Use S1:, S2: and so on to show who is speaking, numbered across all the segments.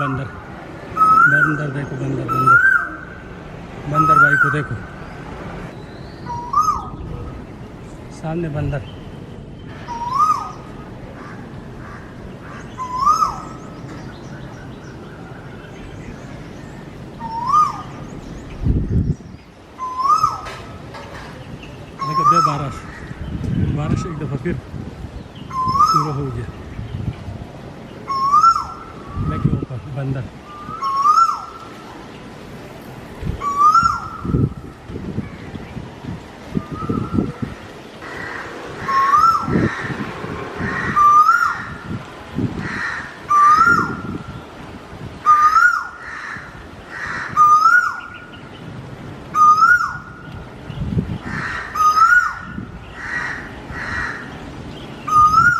S1: बंदर, बंदर देखो, बंदर बंदर बंदर भाई को देखो, सामने बंदर। देखो बारिश, बारिश एक दफ़ा फिर शुरू हो गया। देखिए ऊपर बंदर।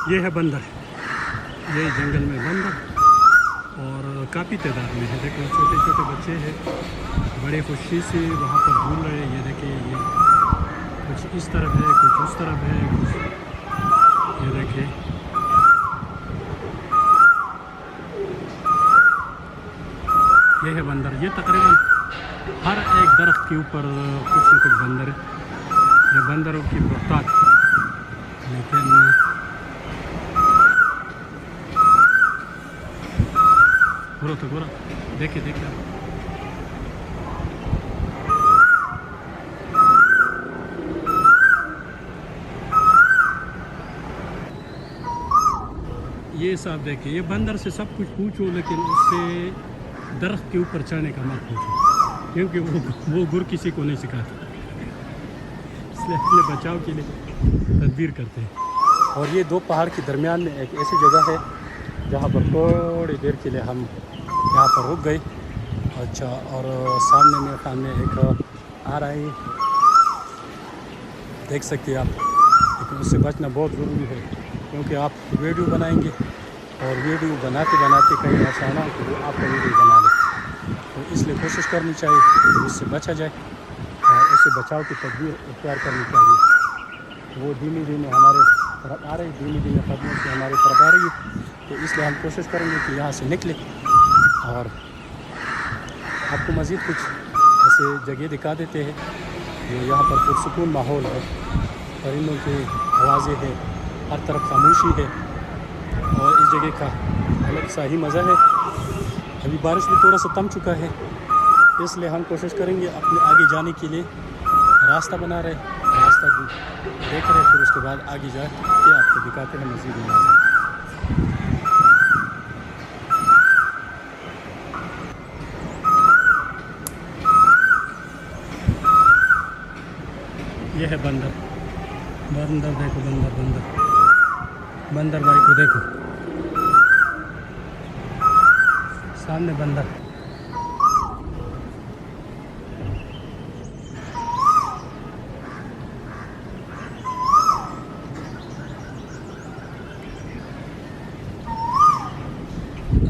S1: ये है बंदर, ये जंगल में बंदर और काफ़ी तादाद में है। देखो छोटे छोटे बच्चे हैं, बड़े खुशी से वहाँ पर झूल रहे हैं। ये देखिए, ये कुछ इस तरफ है, कुछ उस तरफ है, कुछ ये देखिए। ये है बंदर। ये तकरीबन हर एक दरख्त के ऊपर कुछ न कुछ बंदर है। ये बंदरों की बहुतात, लेकिन पूरा तो पूरा देखिए देखिए आप। ये सब देखिए, ये बंदर से सब कुछ पूछो, लेकिन उससे दरख्त के ऊपर चढ़ने का मत पूछो, क्योंकि वो गुर किसी को नहीं सिखाता। इसलिए अपने बचाव के लिए तदबीर करते हैं। और ये दो पहाड़ के दरमियान में एक ऐसी जगह है जहाँ पर थोड़ी देर के लिए हम यहाँ पर रुक गए। अच्छा, और सामने मेरे सामने एक आ रहा है, देख सकते हैं आप। लेकिन उससे बचना बहुत ज़रूरी है, क्योंकि आप वीडियो बनाएंगे और वीडियो बनाते बनाते कहीं ऐसा ना कि वो आपका वीडियो बना ले। तो इसलिए कोशिश करनी चाहिए कि उससे बचा जाए और उससे बचाव की तदबीर इख्तियार करनी चाहिए। वो धीमे धीमे हमारे तरफ आ रही, धीमे धीमे कदमों से हमारी तरफ आ रही है। तो इसलिए हम कोशिश करेंगे कि यहाँ से निकले और आपको मज़ीद कुछ ऐसे जगह दिखा देते हैं जो यहाँ पर पुरसुकून माहौल है, परिंदों की आवाज़ें हैं, हर तरफ खामोशी है और इस जगह का अलग सा ही मज़ा है। अभी बारिश भी थोड़ा सा थम चुका है, इसलिए हम कोशिश करेंगे अपने आगे जाने के लिए रास्ता बना रहे, रास्ता देख रहे, फिर उसके बाद आगे जा के आपको दिखाते हैं मज़ीद नज़ारा। ये है बंदर, बंदर देखो, बंदर बंदर बंदर भाई को देखो, सामने बंदर।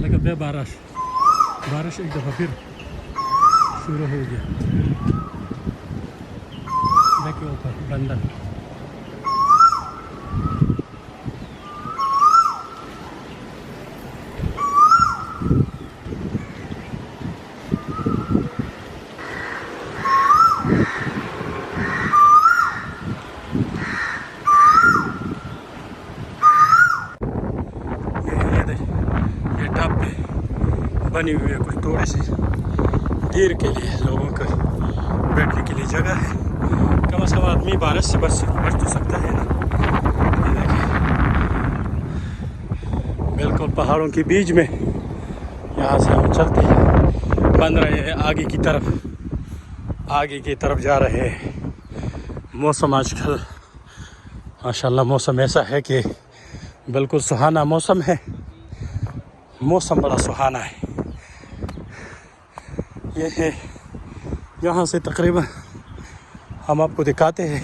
S1: देखो बारिश, बारिश एक दफ़ा फिर शुरू हो गया। देखिए ऊपर बंदर। ये टप बनी हुई है कुछ थोड़ी सी देर के लिए, लोगों का बैठने के लिए जगह है। कम से कम आदमी बारिश से बच तो सकता है ना। ये देखिए, बिल्कुल पहाड़ों के बीच में यहाँ से हम चलते हैं, बन रहे हैं आगे की तरफ जा रहे हैं। मौसम आजकल माशाल्लाह मौसम ऐसा है कि बिल्कुल सुहाना मौसम है, मौसम बड़ा सुहाना है। ये है यहाँ से तकरीबन हम आपको दिखाते हैं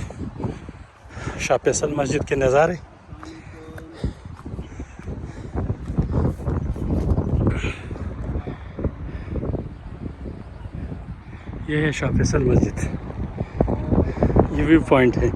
S1: शाह फैसल मस्जिद के नज़ारे। ये है शाह फैसल मस्जिद, ये व्यू पॉइंट है।